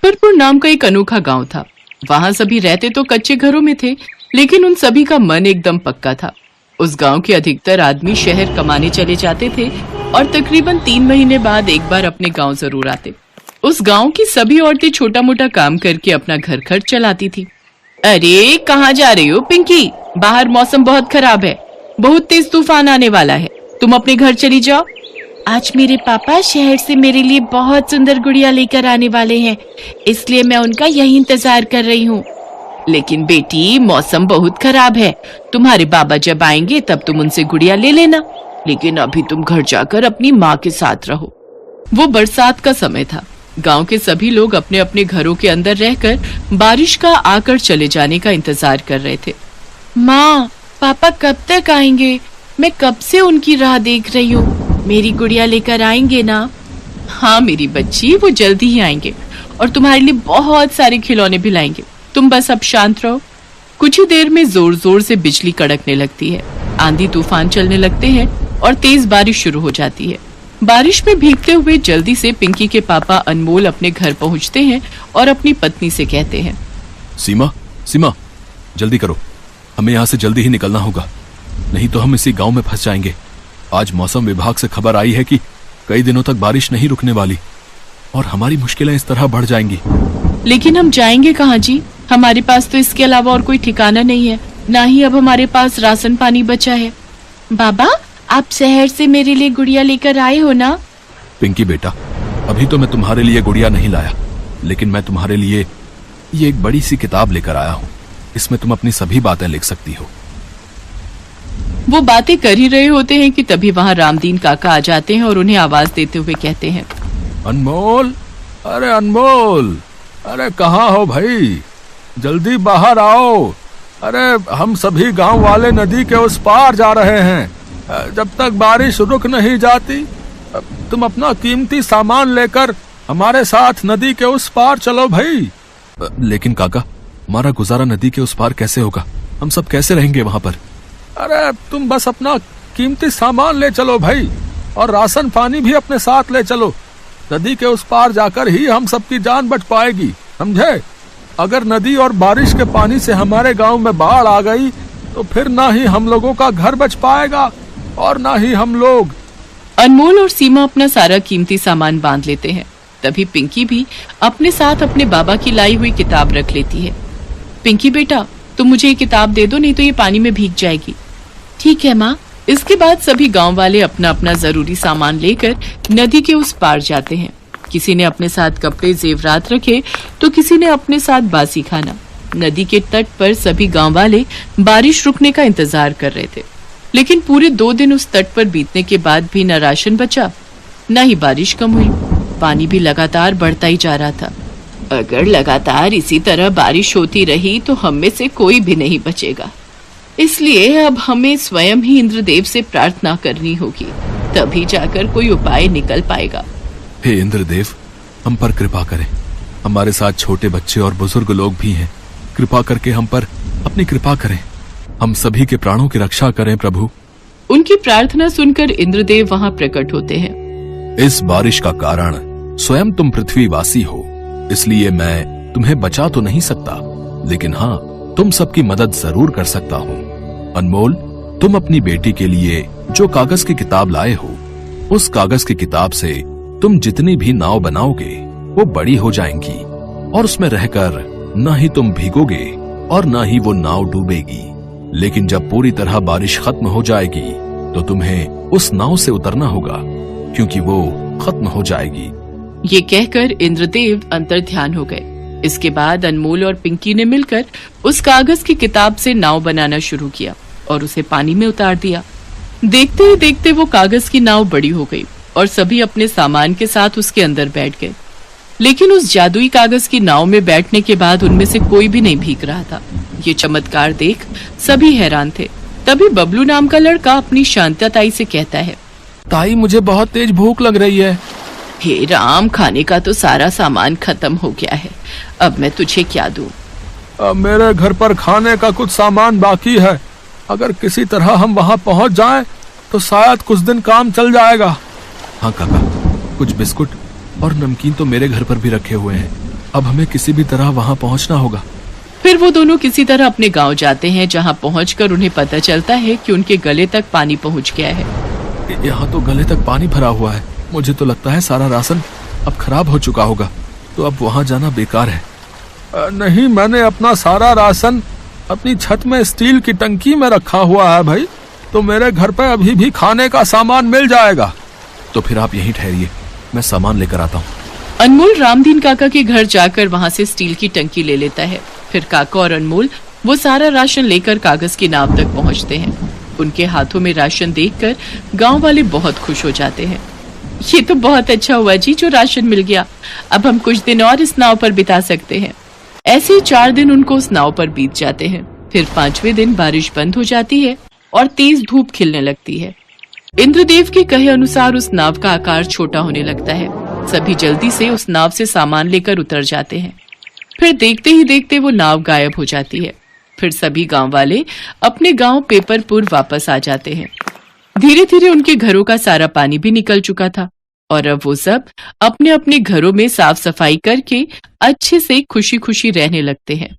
पिपरपुर नाम का एक अनोखा गांव था। वहां सभी रहते तो कच्चे घरों में थे, लेकिन उन सभी का मन एकदम पक्का था। उस गांव के अधिकतर आदमी शहर कमाने चले जाते थे और तकरीबन 3 महीने बाद एक बार अपने गांव जरूर आते। उस गांव की सभी औरतें छोटा मोटा काम करके अपना घर खर्च चलाती थी। अरे कहाँ जा रही हो पिंकी? बाहर मौसम बहुत खराब है, बहुत तेज तूफान आने वाला है, तुम अपने घर चली जाओ। आज मेरे पापा शहर से मेरे लिए बहुत सुंदर गुड़िया लेकर आने वाले हैं, इसलिए मैं उनका यही इंतजार कर रही हूँ। लेकिन बेटी मौसम बहुत खराब है, तुम्हारे बाबा जब आएंगे तब तुम उनसे गुड़िया ले लेना, लेकिन अभी तुम घर जाकर अपनी माँ के साथ रहो। वो बरसात का समय था। गांव के सभी लोग अपने अपने घरों के अंदर रहकर बारिश का आकर चले जाने का इंतजार कर रहे थे। माँ पापा कब तक आएंगे? मैं कब से उनकी राह देख रही हूँ, मेरी गुड़िया लेकर आएंगे ना? हाँ मेरी बच्ची, वो जल्दी ही आएंगे और तुम्हारे लिए बहुत सारे खिलौने भी लाएंगे, तुम बस अब शांत रहो। कुछ ही देर में जोर जोर से बिजली कड़कने लगती है, आंधी तूफान चलने लगते हैं और तेज बारिश शुरू हो जाती है। बारिश में भीगते हुए जल्दी से पिंकी के पापा अनमोल अपने घर पहुंचते हैं और अपनी पत्नी से कहते हैं, सीमा सीमा जल्दी करो, हमें यहाँ से जल्दी ही निकलना होगा, नहीं तो हम इसी गांव में फंस जाएंगे। आज मौसम विभाग से खबर आई है कि कई दिनों तक बारिश नहीं रुकने वाली और हमारी मुश्किलें इस तरह बढ़ जाएंगी। लेकिन हम जाएंगे कहाँ जी? हमारे पास तो इसके अलावा और कोई ठिकाना नहीं है, ना ही अब हमारे पास राशन पानी बचा है। बाबा आप शहर से मेरे लिए गुड़िया लेकर आए हो ना? पिंकी बेटा, अभी तो मैं तुम्हारे लिए गुड़िया नहीं लाया, लेकिन मैं तुम्हारे लिए ये एक बड़ी सी किताब लेकर आया हूँ। इसमें तुम अपनी सभी बातें लिख सकती हो। वो बातें कर ही रहे होते हैं कि तभी वहाँ रामदीन काका आ जाते हैं और उन्हें आवाज देते हुए कहते हैं, अनमोल, अरे अनमोल, अरे कहाँ हो भाई, जल्दी बाहर आओ। अरे हम सभी गांव वाले नदी के उस पार जा रहे हैं, जब तक बारिश रुक नहीं जाती तुम अपना कीमती सामान लेकर हमारे साथ नदी के उस पार चलो भाई। लेकिन काका, हमारा गुजारा नदी के उस पार कैसे होगा? हम सब कैसे रहेंगे वहाँ पर? अरे तुम बस अपना कीमती सामान ले चलो भाई, और राशन पानी भी अपने साथ ले चलो। नदी के उस पार जाकर ही हम सबकी जान बच पाएगी, समझे? अगर नदी और बारिश के पानी से हमारे गांव में बाढ़ आ गई तो फिर ना ही हम लोगों का घर बच पाएगा और ना ही हम लोग। अनमोल और सीमा अपना सारा कीमती सामान बांध लेते हैं। तभी पिंकी भी अपने साथ अपने बाबा की लाई हुई किताब रख लेती है। पिंकी बेटा तुम मुझे ये किताब दे दो, नहीं तो ये पानी में भीग जाएगी। ठीक है माँ। इसके बाद सभी गांव वाले अपना अपना जरूरी सामान लेकर नदी के उस पार जाते हैं। किसी ने अपने साथ कपड़े जेवरात रखे तो किसी ने अपने साथ बासी खाना। नदी के तट पर सभी गांव वाले बारिश रुकने का इंतजार कर रहे थे, लेकिन पूरे 2 दिन उस तट पर बीतने के बाद भी न राशन बचा, न ही बारिश कम हुई। पानी भी लगातार बढ़ता ही जा रहा था। अगर लगातार इसी तरह बारिश होती रही तो हम में से कोई भी नहीं बचेगा, इसलिए अब हमें स्वयं ही इंद्रदेव से प्रार्थना करनी होगी, तभी जाकर कोई उपाय निकल पाएगा। हे इंद्रदेव, हम पर कृपा करें, हमारे साथ छोटे बच्चे और बुजुर्ग लोग भी हैं, कृपा करके हम पर अपनी कृपा करें, हम सभी के प्राणों की रक्षा करें प्रभु। उनकी प्रार्थना सुनकर इंद्रदेव वहाँ प्रकट होते हैं। इस बारिश का कारण स्वयं तुम पृथ्वीवासी हो, इसलिए मैं तुम्हें बचा तो नहीं सकता, लेकिन हाँ तुम सबकी मदद जरूर कर सकता हूँ। अनमोल, तुम अपनी बेटी के लिए जो कागज की किताब लाए हो, उस कागज की किताब से तुम जितनी भी नाव बनाओगे वो बड़ी हो जाएंगी और उसमें रहकर न ही तुम भीगोगे और न ही वो नाव डूबेगी। लेकिन जब पूरी तरह बारिश खत्म हो जाएगी तो तुम्हें उस नाव से उतरना होगा, क्योंकि वो खत्म हो जाएगी। ये कहकर इंद्रदेव अंतर्ध्यान हो गए। इसके बाद अनमोल और पिंकी ने मिलकर उस कागज की किताब से नाव बनाना शुरू किया और उसे पानी में उतार दिया। देखते ही देखते वो कागज की नाव बड़ी हो गई और सभी अपने सामान के साथ उसके अंदर बैठ गए। लेकिन उस जादुई कागज की नाव में बैठने के बाद उनमें से कोई भी नहीं भीग रहा था। ये चमत्कार देख सभी हैरान थे। तभी बबलू नाम का लड़का अपनी शांता ताई से कहता है, ताई मुझे बहुत तेज भूख लग रही है। हे राम, खाने का तो सारा सामान खत्म हो गया है, अब मैं तुझे क्या दूं? मेरे घर पर खाने का कुछ सामान बाकी है, अगर किसी तरह हम वहाँ पहुँच जाएं तो शायद कुछ दिन काम चल जाएगा। हाँ काका, कुछ बिस्कुट और नमकीन तो मेरे घर पर भी रखे हुए हैं, अब हमें किसी भी तरह वहाँ पहुँचना होगा। फिर वो दोनों किसी तरह अपने गांव जाते हैं, जहां पहुंचकर उन्हें पता चलता है कि उनके गले तक पानी पहुंच गया है। यहाँ तो गले तक पानी भरा हुआ है। मुझे तो लगता है सारा राशन अब खराब हो चुका होगा, तो अब वहाँ जाना बेकार है। नहीं, मैंने अपना सारा राशन अपनी छत में स्टील की टंकी में रखा हुआ है भाई, तो मेरे घर पे अभी भी खाने का सामान मिल जाएगा। तो फिर आप यहीं ठहरिए, मैं सामान लेकर आता हूँ। अनमोल रामदीन काका के घर जाकर वहां से स्टील की टंकी ले लेता है। फिर काका और अनमोल वो सारा राशन लेकर कागज की नाव तक पहुंचते हैं। उनके हाथों में राशन देखकर गांव वाले बहुत खुश हो जाते हैं। ये तो बहुत अच्छा हुआ जी जो राशन मिल गया, अब हम कुछ दिन और इस नाव पर बिता सकते हैं। ऐसे ही 4 दिन उनको उस नाव पर बीत जाते हैं। फिर 5वें दिन बारिश बंद हो जाती है और तेज धूप खिलने लगती है। इंद्रदेव के कहे अनुसार उस नाव का आकार छोटा होने लगता है। सभी जल्दी से उस नाव से सामान लेकर उतर जाते हैं। फिर देखते ही देखते वो नाव गायब हो जाती है। फिर सभी गांव वाले अपने गांव पेपरपुर वापस आ जाते हैं। धीरे धीरे उनके घरों का सारा पानी भी निकल चुका था और अब वो सब अपने अपने घरों में साफ सफाई करके अच्छे से खुशी खुशी रहने लगते हैं।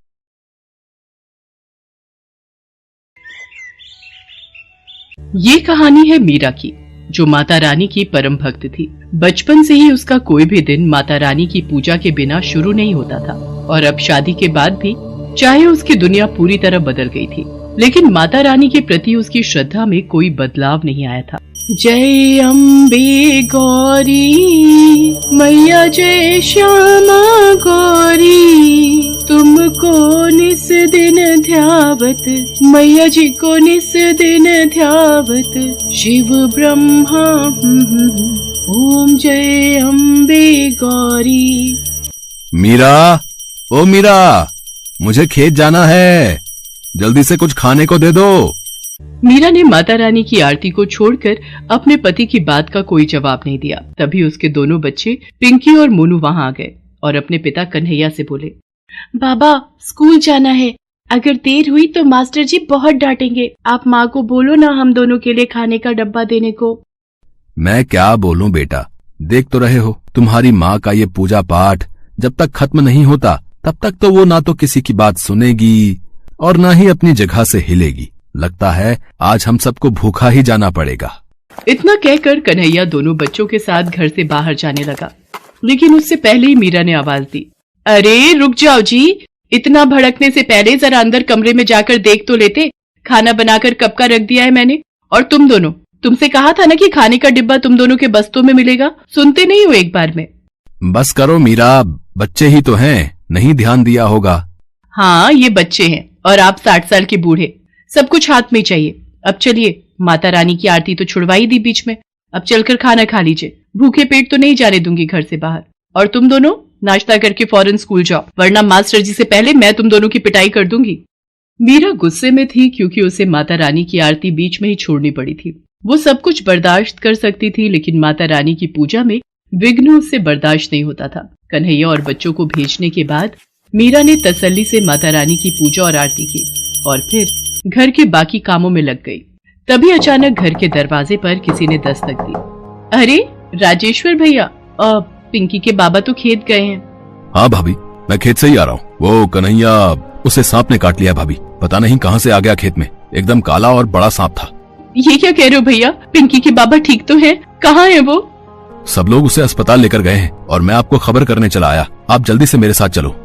ये कहानी है मीरा की, जो माता रानी की परम भक्त थी। बचपन से ही उसका कोई भी दिन माता रानी की पूजा के बिना शुरू नहीं होता था और अब शादी के बाद भी चाहे उसकी दुनिया पूरी तरह बदल गई थी, लेकिन माता रानी के प्रति उसकी श्रद्धा में कोई बदलाव नहीं आया था। जय अम्बे गौरी मैया, जय श्यामा गौरी, तुमको निस दिन ध्यावत, मैया जी को निस दिन ध्यावत, शिव ब्रह्मा ओम जय अम्बे गौरी। मीरा, ओ मीरा, मुझे खेत जाना है, जल्दी से कुछ खाने को दे दो। मीरा ने माता रानी की आरती को छोड़कर अपने पति की बात का कोई जवाब नहीं दिया। तभी उसके दोनों बच्चे पिंकी और मोनू वहां आ गए और अपने पिता कन्हैया से बोले, बाबा स्कूल जाना है, अगर देर हुई तो मास्टर जी बहुत डांटेंगे। आप माँ को बोलो ना हम दोनों के लिए खाने का डब्बा देने को। मैं क्या बोलूं बेटा, देख तो रहे हो तुम्हारी माँ का ये पूजा पाठ जब तक खत्म नहीं होता तब तक तो वो ना तो किसी की बात सुनेगी और ना ही अपनी जगह से हिलेगी। लगता है आज हम सबको भूखा ही जाना पड़ेगा। इतना कहकर कन्हैया दोनों बच्चों के साथ घर से बाहर जाने लगा, लेकिन उससे पहले ही मीरा ने आवाज दी, अरे रुक जाओ जी, इतना भड़कने से पहले जरा अंदर कमरे में जाकर देख तो लेते, खाना बनाकर कब का रख दिया है मैंने। और तुम दोनों, तुमसे कहा था ना कि खाने का डिब्बा तुम दोनों के बस्तों में मिलेगा, सुनते नहीं हो एक बार में। बस करो मीरा, बच्चे ही तो हैं, नहीं ध्यान दिया होगा। हाँ ये बच्चे हैं और आप 60 साल के बूढ़े, सब कुछ हाथ में चाहिए। अब चलिए, माता रानी की आरती तो छुड़वाई दी बीच में, अब चलकर खाना खा लीजिए, भूखे पेट तो नहीं जाने दूंगी घर से बाहर। और तुम दोनों नाश्ता करके फौरन स्कूल जाओ, वरना मास्टर जी से पहले मैं तुम दोनों की पिटाई कर दूंगी। मीरा गुस्से में थी क्योंकि उसे माता रानी की आरती बीच में ही छोड़नी पड़ी थी। वो सब कुछ बर्दाश्त कर सकती थी, लेकिन माता रानी की पूजा में विघ्न उससे बर्दाश्त नहीं होता था। कन्हैया और बच्चों को भेजने के बाद मीरा ने तसल्ली से माता रानी की पूजा और आरती की और फिर घर के बाकी कामों में लग गई। तभी अचानक घर के दरवाजे पर किसी ने दस्तक दी। अरे राजेश्वर भैया, पिंकी के बाबा तो खेत गए हैं। हाँ भाभी, मैं खेत से ही आ रहा हूँ। वो कन्हैया, उसे सांप ने काट लिया भाभी, पता नहीं कहाँ से आ गया खेत में, एकदम काला और बड़ा सांप था। ये क्या कह रहे हो भैया, पिंकी के बाबा ठीक तो है, कहाँ है वो? सब लोग उसे अस्पताल लेकर गए हैं और मैं आपको खबर करने चला आया, आप जल्दी से मेरे साथ चलो।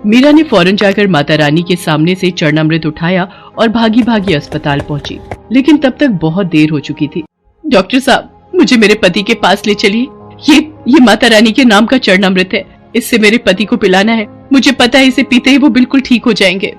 मीरा ने फौरन जाकर माता रानी के सामने से चरणामृत उठाया और भागी भागी अस्पताल पहुंची, लेकिन तब तक बहुत देर हो चुकी थी। डॉक्टर साहब, मुझे मेरे पति के पास ले चलिए, ये माता रानी के नाम का चरणामृत है, इससे मेरे पति को पिलाना है, मुझे पता है इसे पीते ही वो बिल्कुल ठीक हो जाएंगे।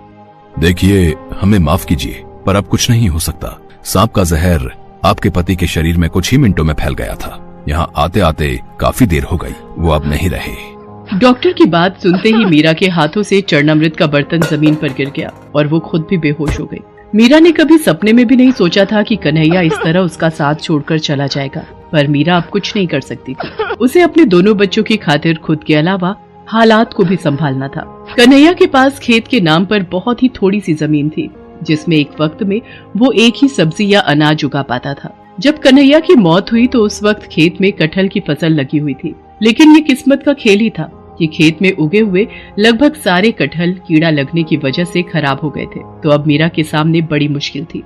देखिए, हमें माफ कीजिए पर अब कुछ नहीं हो सकता। सांप का जहर आपके पति के शरीर में कुछ ही मिनटों में फैल गया था, यहाँ आते आते काफी देर हो गई, वो अब नहीं रहे। डॉक्टर की बात सुनते ही मीरा के हाथों से चरणामृत का बर्तन जमीन पर गिर गया और वो खुद भी बेहोश हो गई। मीरा ने कभी सपने में भी नहीं सोचा था कि कन्हैया इस तरह उसका साथ छोड़कर चला जाएगा, पर मीरा अब कुछ नहीं कर सकती थी। उसे अपने दोनों बच्चों की खातिर खुद के अलावा हालात को भी संभालना था। कन्हैया के पास खेत के नाम पर बहुत ही थोड़ी सी जमीन थी, जिसमें एक वक्त में वो एक ही सब्जी या अनाज उगा पाता था। जब कन्हैया की मौत हुई तो उस वक्त खेत में कटहल की फसल लगी हुई थी, लेकिन ये किस्मत का खेल ही था। कि खेत में उगे हुए लगभग सारे कटहल कीड़ा लगने की वजह से खराब हो गए थे। तो अब मीरा के सामने बड़ी मुश्किल थी।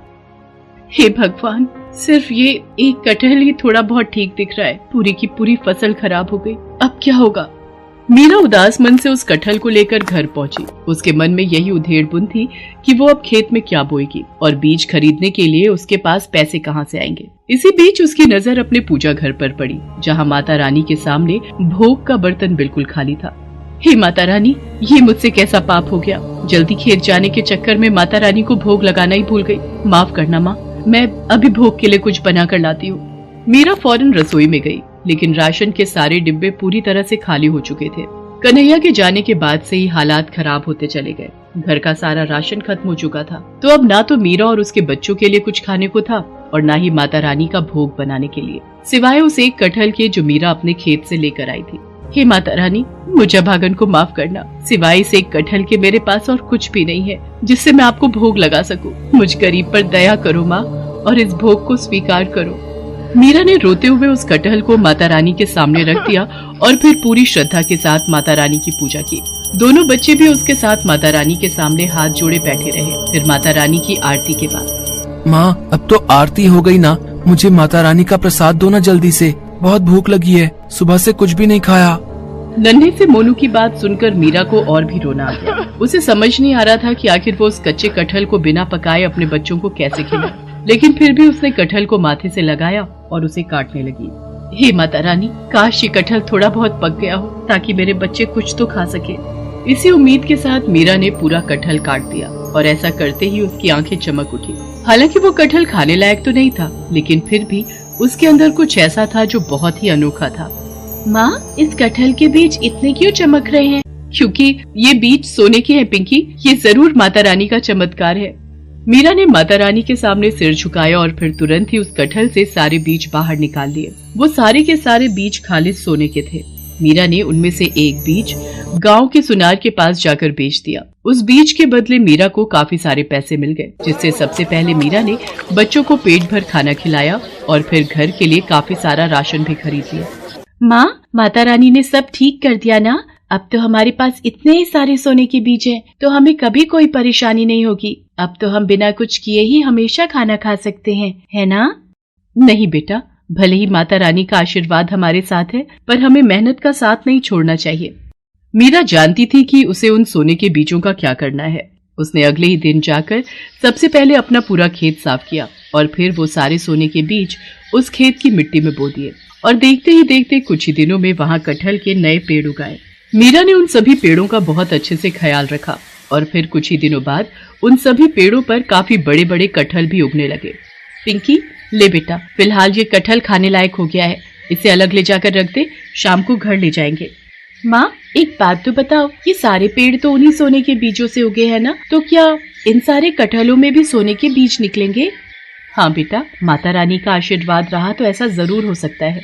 हे भगवान, सिर्फ ये एक कटहल ही थोड़ा बहुत ठीक दिख रहा है, पूरी की पूरी फसल खराब हो गई, अब क्या होगा। मीरा उदास मन से उस कटहल को लेकर घर पहुंची। उसके मन में यही उधेड़-बुन थी कि वो अब खेत में क्या बोएगी और बीज खरीदने के लिए उसके पास पैसे कहां से आएंगे। इसी बीच उसकी नजर अपने पूजा घर पर पड़ी, जहां माता रानी के सामने भोग का बर्तन बिल्कुल खाली था। हे माता रानी, ये मुझसे कैसा पाप हो गया। जल्दी खेत जाने के चक्कर में माता रानी को भोग लगाना ही भूल गई। माफ करना माँ, मैं अभी भोग के लिए कुछ बना कर लाती हूँ। मीरा फौरन रसोई में गई, लेकिन राशन के सारे डिब्बे पूरी तरह से खाली हो चुके थे। कन्हैया के जाने के बाद से ही हालात खराब होते चले गए। घर का सारा राशन खत्म हो चुका था। तो अब ना तो मीरा और उसके बच्चों के लिए कुछ खाने को था और ना ही माता रानी का भोग बनाने के लिए, सिवाय उस एक कटहल के जो मीरा अपने खेत से लेकर आई थी। हे माता रानी, मुझे भागन को माफ करना। सिवाय इस एक कटहल के मेरे पास और कुछ भी नहीं है जिससे मैं आपको भोग लगा सकूं। मुझ गरीब पर दया करो माँ और इस भोग को स्वीकार करो। मीरा ने रोते हुए उस कटहल को माता रानी के सामने रख दिया और फिर पूरी श्रद्धा के साथ माता रानी की पूजा की। दोनों बच्चे भी उसके साथ माता रानी के सामने हाथ जोड़े बैठे रहे। फिर माता रानी की आरती के बाद, माँ अब तो आरती हो गई ना, मुझे माता रानी का प्रसाद दो ना जल्दी से, बहुत भूख लगी है, सुबह से कुछ भी नहीं खाया। नन्हे से मोनू की बात सुनकर मीरा को और भी रोना आ गया। उसे समझ नहीं आ रहा था कि आखिर वो उस कच्चे कटहल को बिना पकाए अपने बच्चों को कैसे खिलाए, लेकिन फिर भी उसने कटहल को माथे से लगाया और उसे काटने लगी। हे माता रानी, काश ये कटहल थोड़ा बहुत पक गया हो ताकि मेरे बच्चे कुछ तो खा सके। इसी उम्मीद के साथ मीरा ने पूरा कटहल काट दिया और ऐसा करते ही उसकी आंखें चमक उठी। हालांकि वो कटहल खाने लायक तो नहीं था, लेकिन फिर भी उसके अंदर कुछ ऐसा था जो बहुत ही अनोखा था। माँ, इस कटहल के बीज इतने क्यों चमक रहे हैं? क्योंकि ये बीज सोने के हैं पिंकी, ये जरूर माता रानी का चमत्कार है। मीरा ने माता रानी के सामने सिर झुकाया और फिर तुरंत ही उस कटहल से सारे बीज बाहर निकाल लिए। वो सारे के सारे बीज खालिस सोने के थे। मीरा ने उनमें से एक बीज गांव के सुनार के पास जाकर बेच दिया। उस बीज के बदले मीरा को काफी सारे पैसे मिल गए, जिससे सबसे पहले मीरा ने बच्चों को पेट भर खाना खिलाया और फिर घर के लिए काफी सारा राशन भी खरीद लिया। माँ, माता रानी ने सब ठीक कर दिया ना? अब तो हमारे पास इतने सारे सोने के बीज हैं, तो हमें कभी कोई परेशानी नहीं होगी। अब तो हम बिना कुछ किए ही हमेशा खाना खा सकते हैं, है ना? नहीं बेटा, भले ही माता रानी का आशीर्वाद हमारे साथ है, पर हमें मेहनत का साथ नहीं छोड़ना चाहिए। मीरा जानती थी कि उसे उन सोने के बीजों का क्या करना है। उसने अगले ही दिन जाकर सबसे पहले अपना पूरा खेत साफ किया और फिर वो सारे सोने के बीज उस खेत की मिट्टी में बो दिए और देखते ही देखते कुछ ही दिनों में वहाँ कटहल के नए पेड़ उगाए। मीरा ने उन सभी पेड़ों का बहुत अच्छे से ख्याल रखा और फिर कुछ ही दिनों बाद उन सभी पेड़ों पर काफी बड़े बड़े कटहल भी उगने लगे। पिंकी, ले बेटा, फिलहाल ये कटहल खाने लायक हो गया है, इसे अलग ले जाकर रख दे, शाम को घर ले जाएंगे। माँ, एक बात तो बताओ, ये सारे पेड़ तो उन्हीं सोने के बीजों से उगे हैं ना, तो क्या इन सारे कटहलों में भी सोने के बीज निकलेंगे? हाँ बेटा, माता रानी का आशीर्वाद रहा तो ऐसा जरूर हो सकता है।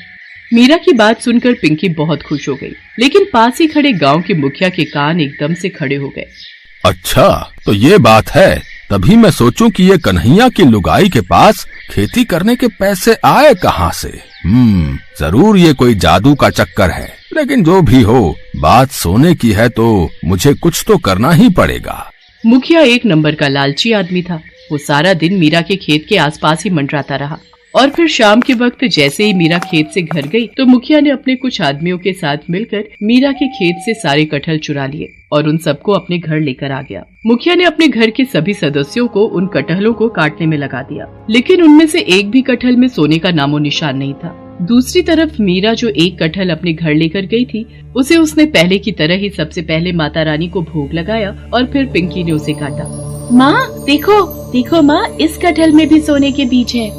मीरा की बात सुनकर पिंकी बहुत खुश हो गई, लेकिन पास ही खड़े गांव के मुखिया के कान एकदम से खड़े हो गए। अच्छा, तो ये बात है, तभी मैं सोचूं कि ये कन्हैया की लुगाई के पास खेती करने के पैसे आए कहाँ से। जरूर ये कोई जादू का चक्कर है, लेकिन जो भी हो, बात सोने की है तो मुझे कुछ तो करना ही पड़ेगा। मुखिया एक नंबर का लालची आदमी था। वो सारा दिन मीरा के खेत के आसपास ही मंडराता रहा और फिर शाम के वक्त जैसे ही मीरा खेत से घर गई तो मुखिया ने अपने कुछ आदमियों के साथ मिलकर मीरा के खेत से सारे कटहल चुरा लिए और उन सबको अपने घर लेकर आ गया। मुखिया ने अपने घर के सभी सदस्यों को उन कटहलों को काटने में लगा दिया, लेकिन उनमें से एक भी कटहल में सोने का नामो निशान नहीं था। दूसरी तरफ मीरा जो एक कटहल अपने घर लेकर गई थी, उसे उसने पहले की तरह ही सबसे पहले माता रानी को भोग लगाया और फिर पिंकी ने उसे काटा। माँ देखो, देखो माँ, इस कटहल में भी सोने के बीज हैं।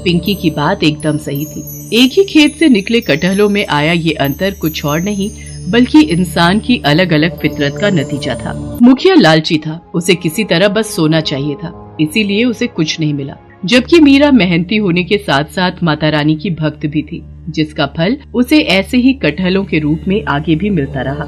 पिंकी की बात एकदम सही थी। एक ही खेत से निकले कटहलों में आया ये अंतर कुछ और नहीं बल्कि इंसान की अलग अलग फितरत का नतीजा था। मुखिया लालची था, उसे किसी तरह बस सोना चाहिए था, इसीलिए उसे कुछ नहीं मिला। जबकि मीरा मेहनती होने के साथ साथ माता रानी की भक्त भी थी, जिसका फल उसे ऐसे ही कटहलों के रूप में आगे भी मिलता रहा।